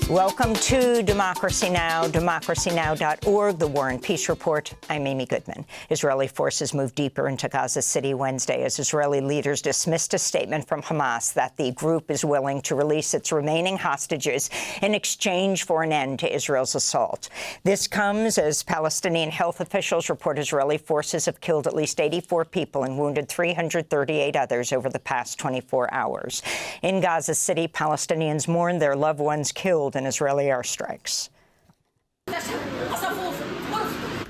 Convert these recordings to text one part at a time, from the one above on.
Welcome to Democracy Now!, democracynow.org, the War and Peace Report. I'm Amy Goodman. Israeli forces moved deeper into Gaza City Wednesday as Israeli leaders dismissed a statement from Hamas that the group is willing to release its remaining hostages in exchange for an end to Israel's assault. This comes as Palestinian health officials report Israeli forces have killed at least 84 people and wounded 338 others over the past 24 hours. In Gaza City, Palestinians mourn their loved ones killed in Israeli airstrikes.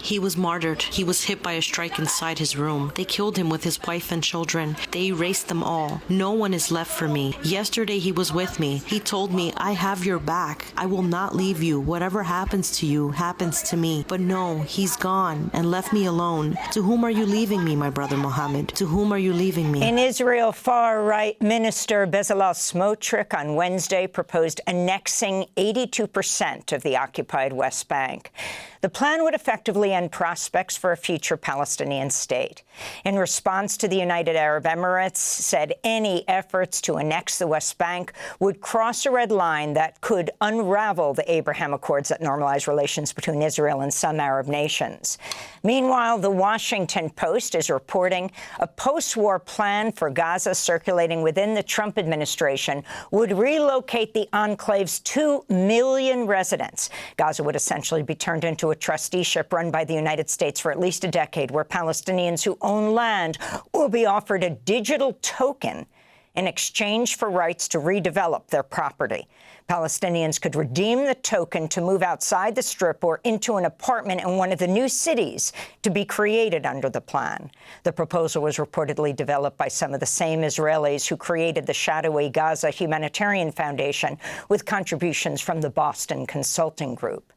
He was martyred. He was hit by a strike inside his room. They killed him with his wife and children. They erased them all. No one is left for me. Yesterday he was with me. He told me, I have your back. I will not leave you. Whatever happens to you happens to me. But no, he's gone and left me alone. To whom are you leaving me, my brother Mohammed? To whom are you leaving me? In Israel, far-right Minister Bezalel Smotrich on Wednesday proposed annexing 82% of the occupied West Bank. The plan would effectively end prospects for a future Palestinian state. In response to the United Arab Emirates said any efforts to annex the West Bank would cross a red line that could unravel the Abraham Accords that normalize relations between Israel and some Arab nations. Meanwhile, the Washington Post is reporting a post-war plan for Gaza circulating within the Trump administration would relocate the enclave's 2 million residents. Gaza would essentially be turned into a trusteeship run by the United States for at least a decade, where Palestinians who own land will be offered a digital token in exchange for rights to redevelop their property. Palestinians could redeem the token to move outside the Strip or into an apartment in one of the new cities to be created under the plan. The proposal was reportedly developed by some of the same Israelis who created the shadowy Gaza Humanitarian Foundation, with contributions from the Boston Consulting Group.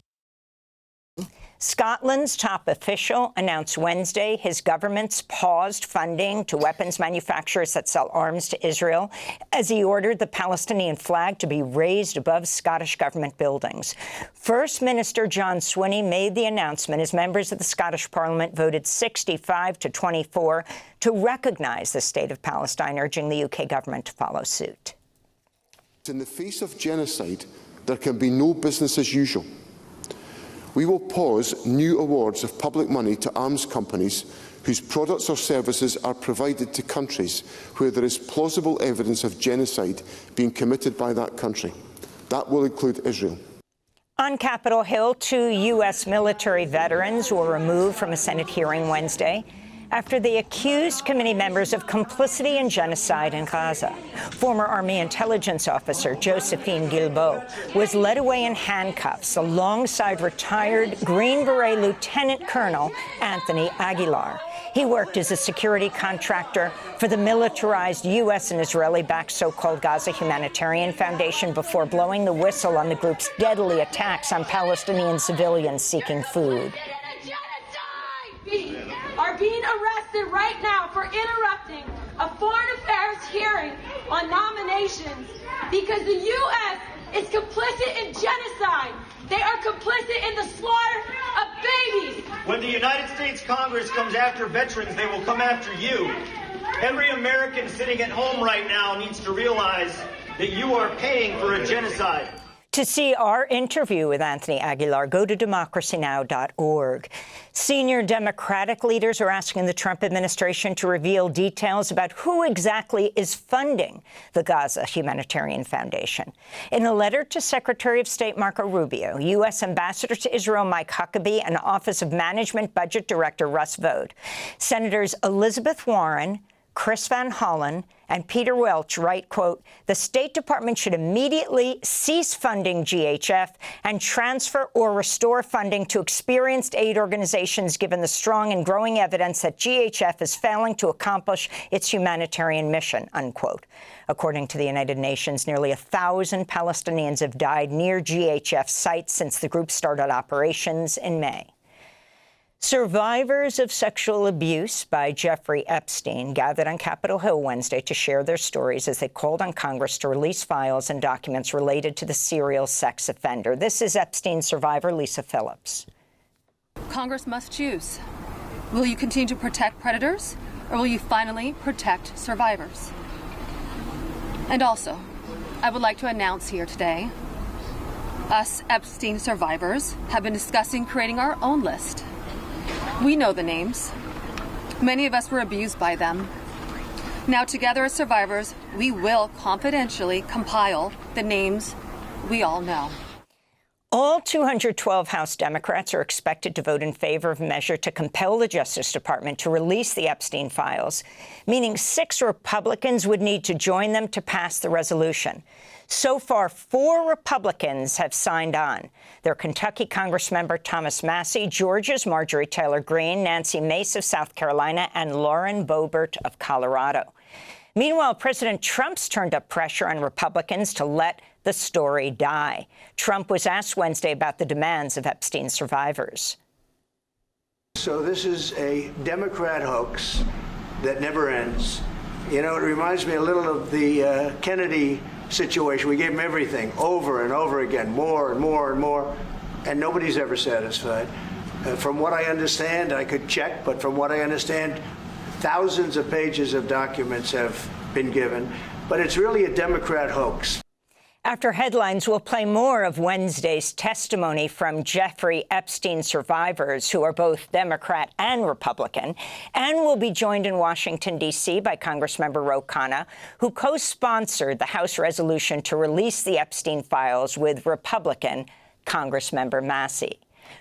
Scotland's top official announced Wednesday his government's paused funding to weapons manufacturers that sell arms to Israel as he ordered the Palestinian flag to be raised above Scottish government buildings. First Minister John Swinney made the announcement as members of the Scottish Parliament voted 65 to 24 to recognize the state of Palestine, urging the UK government to follow suit. In the face of genocide, there can be no business as usual. We will pause new awards of public money to arms companies whose products or services are provided to countries where there is plausible evidence of genocide being committed by that country. That will include Israel. On Capitol Hill, 2 U.S. military veterans were removed from a Senate hearing Wednesday after they accused committee members of complicity in genocide in Gaza. Former Army intelligence officer Josephine Guilbeault was led away in handcuffs alongside retired Green Beret Lieutenant Colonel Anthony Aguilar. He worked as a security contractor for the militarized U.S. and Israeli-backed so-called Gaza Humanitarian Foundation before blowing the whistle on the group's deadly attacks on Palestinian civilians seeking food. Are being arrested right now for interrupting a foreign affairs hearing on nominations because the U.S. is complicit in genocide. They are complicit in the slaughter of babies. When the United States Congress comes after veterans, they will come after you. Every American sitting at home right now needs to realize that you are paying for a genocide. To see our interview with Anthony Aguilar, go to democracynow.org. Senior Democratic leaders are asking the Trump administration to reveal details about who exactly is funding the Gaza Humanitarian Foundation. In a letter to Secretary of State Marco Rubio, U.S. Ambassador to Israel Mike Huckabee, and Office of Management Budget Director Russ Vought, Senators Elizabeth Warren, Chris Van Hollen, and Peter Welch write, quote, the State Department should immediately cease funding GHF and transfer or restore funding to experienced aid organizations, given the strong and growing evidence that GHF is failing to accomplish its humanitarian mission, unquote. According to the United Nations, nearly 1,000 Palestinians have died near GHF sites since the group started operations in May. Survivors of sexual abuse by Jeffrey Epstein gathered on Capitol Hill Wednesday to share their stories as they called on Congress to release files and documents related to the serial sex offender. This is Epstein survivor Lisa Phillips. Congress must choose. Will you continue to protect predators, or will you finally protect survivors? And also, I would like to announce here today Us Epstein survivors have been discussing creating our own list. We know the names. Many of us were abused by them. Now, together as survivors, we will confidentially compile the names we all know. All 212 House Democrats are expected to vote in favor of a measure to compel the Justice Department to release the Epstein files, meaning 6 Republicans would need to join them to pass the resolution. So far, 4 Republicans have signed on. They're Kentucky Congressmember Thomas Massie, Georgia's Marjorie Taylor Greene, Nancy Mace of South Carolina, and Lauren Boebert of Colorado. Meanwhile, President Trump's turned up pressure on Republicans to let the story die. Trump was asked Wednesday about the demands of Epstein survivors. So this is a Democrat hoax that never ends. You know, it reminds me a little of the Kennedy situation. We gave him everything over and over again, more and more and more, and nobody's ever satisfied. From what I understand, I could check, but from what I understand, thousands of pages of documents have been given, but it's really a Democrat hoax. After headlines, we'll play more of Wednesday's testimony from Jeffrey Epstein survivors, who are both Democrat and Republican. And we'll be joined in Washington, D.C. by Congressmember Ro Khanna, who co-sponsored the House resolution to release the Epstein files with Republican Congressmember Massie.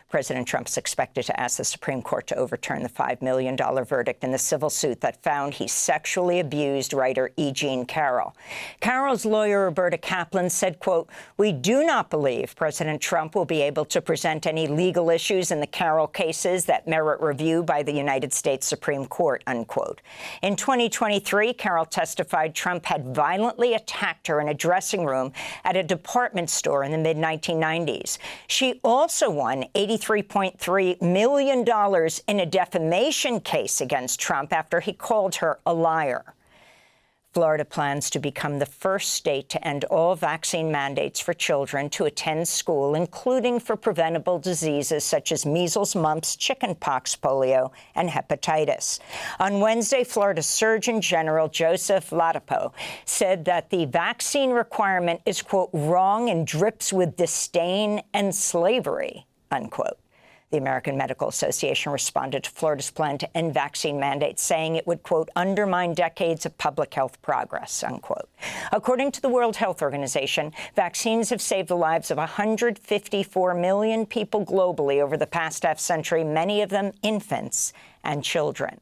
President Trump's expected to ask the Supreme Court to overturn the $5 million verdict in the civil suit that found he sexually abused writer E. Jean Carroll. Carroll's lawyer, Roberta Kaplan, said, quote, "We do not believe President Trump will be able to present any legal issues in the Carroll cases that merit review by the United States Supreme Court," unquote. In 2023, Carroll testified Trump had violently attacked her in a dressing room at a department store in the mid-1990s. She also won $83.3 million in a defamation case against Trump after he called her a liar. Florida plans to become the first state to end all vaccine mandates for children to attend school, including for preventable diseases such as measles, mumps, chickenpox, polio, and hepatitis. On Wednesday, Florida Surgeon General Joseph Ladapo said that the vaccine requirement is, quote, wrong and drips with disdain and slavery, unquote. The American Medical Association responded to Florida's plan to end vaccine mandates, saying it would, quote, undermine decades of public health progress, unquote. According to the World Health Organization, vaccines have saved the lives of 154 million people globally over the past half-century, many of them infants and children.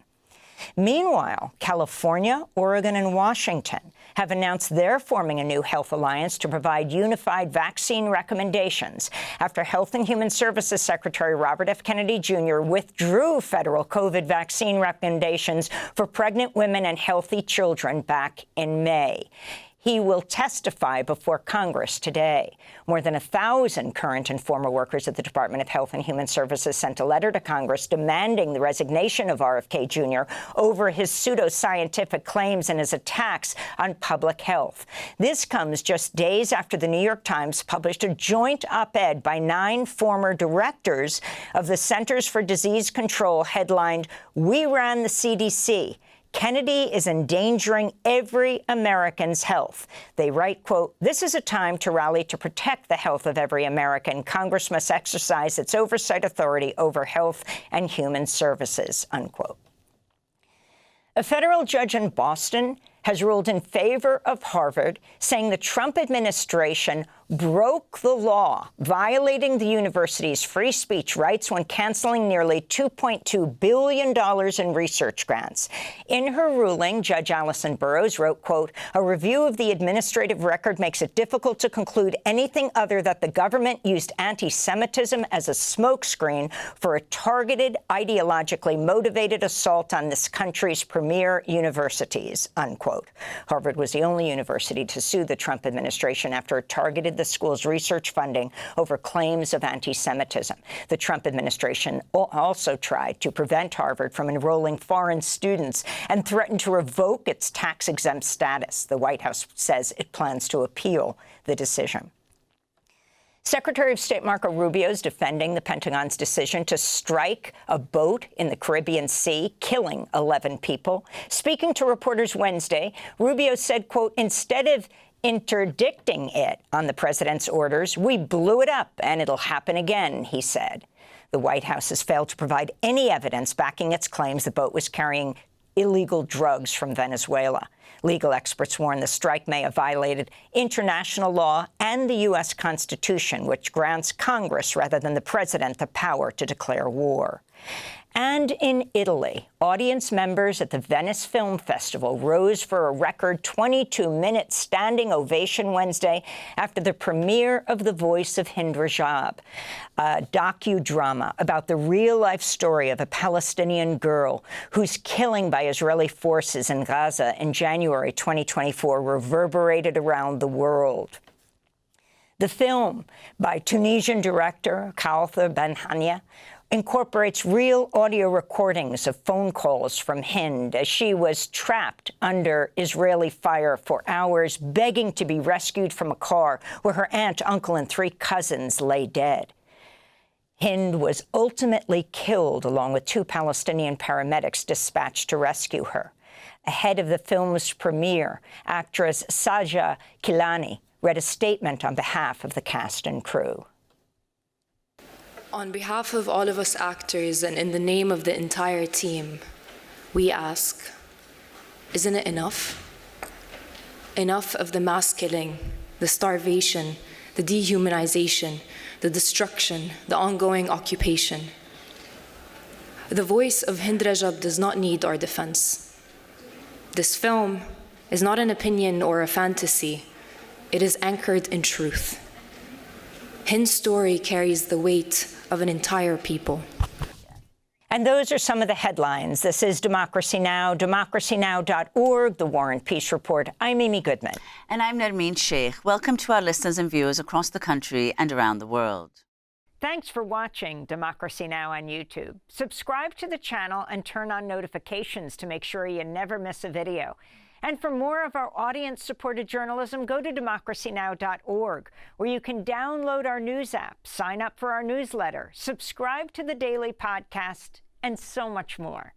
Meanwhile, California, Oregon, and Washington have announced they're forming a new health alliance to provide unified vaccine recommendations after Health and Human Services Secretary Robert F. Kennedy Jr. withdrew federal COVID vaccine recommendations for pregnant women and healthy children back in May. He will testify before Congress today. More than 1,000 current and former workers at the Department of Health and Human Services sent a letter to Congress demanding the resignation of RFK Jr. over his pseudoscientific claims and his attacks on public health. This comes just days after the New York Times published a joint op-ed by 9 former directors of the Centers for Disease Control headlined, "We ran the CDC. Kennedy is endangering every American's health." They write, quote, "This is a time to rally to protect the health of every American. Congress must exercise its oversight authority over health and human services," unquote. A federal judge in Boston has ruled in favor of Harvard, saying the Trump administration broke the law, violating the university's free speech rights when canceling nearly $2.2 billion in research grants. In her ruling, Judge Allison Burroughs wrote, quote, "A review of the administrative record makes it difficult to conclude anything other than the government used anti-Semitism as a smokescreen for a targeted, ideologically motivated assault on this country's premier universities," unquote. Harvard was the only university to sue the Trump administration after it targeted the school's research funding over claims of anti-Semitism. The Trump administration also tried to prevent Harvard from enrolling foreign students and threatened to revoke its tax-exempt status. The White House says it plans to appeal the decision. Secretary of State Marco Rubio is defending the Pentagon's decision to strike a boat in the Caribbean Sea, killing 11 people. Speaking to reporters Wednesday, Rubio said, quote, "Instead of interdicting it on the president's orders. "We blew it up, and it'll happen again," he said. The White House has failed to provide any evidence backing its claims the boat was carrying illegal drugs from Venezuela. Legal experts warn the strike may have violated international law and the U.S. Constitution, which grants Congress, rather than the president, the power to declare war. And in Italy, audience members at the Venice Film Festival rose for a record 22-minute standing ovation Wednesday after the premiere of The Voice of Hind Rajab, a docudrama about the real-life story of a Palestinian girl whose killing by Israeli forces in Gaza in January 2024 reverberated around the world. The film, by Tunisian director Khalfa Ben-Hania, incorporates real audio recordings of phone calls from Hind as she was trapped under Israeli fire for hours, begging to be rescued from a car where her aunt, uncle, and 3 cousins lay dead. Hind was ultimately killed along with 2 Palestinian paramedics dispatched to rescue her. Ahead of the film's premiere, actress Saja Kilani read a statement on behalf of the cast and crew. On behalf of all of us actors and in the name of the entire team, we ask, isn't it enough? Enough of the mass killing, the starvation, the dehumanization, the destruction, the ongoing occupation. The voice of Hind Rajab does not need our defense. This film is not an opinion or a fantasy. It is anchored in truth. Hind's story carries the weight of an entire people. And those are some of the headlines. This is Democracy Now!, democracynow.org, The War and Peace Report. I'm Amy Goodman. And I'm Nermeen Sheikh. Welcome to our listeners and viewers across the country and around the world. Thanks for watching Democracy Now! On YouTube. Subscribe to the channel and turn on notifications to make sure you never miss a video. And for more of our audience-supported journalism, go to democracynow.org, where you can download our news app, sign up for our newsletter, subscribe to the daily podcast, and so much more.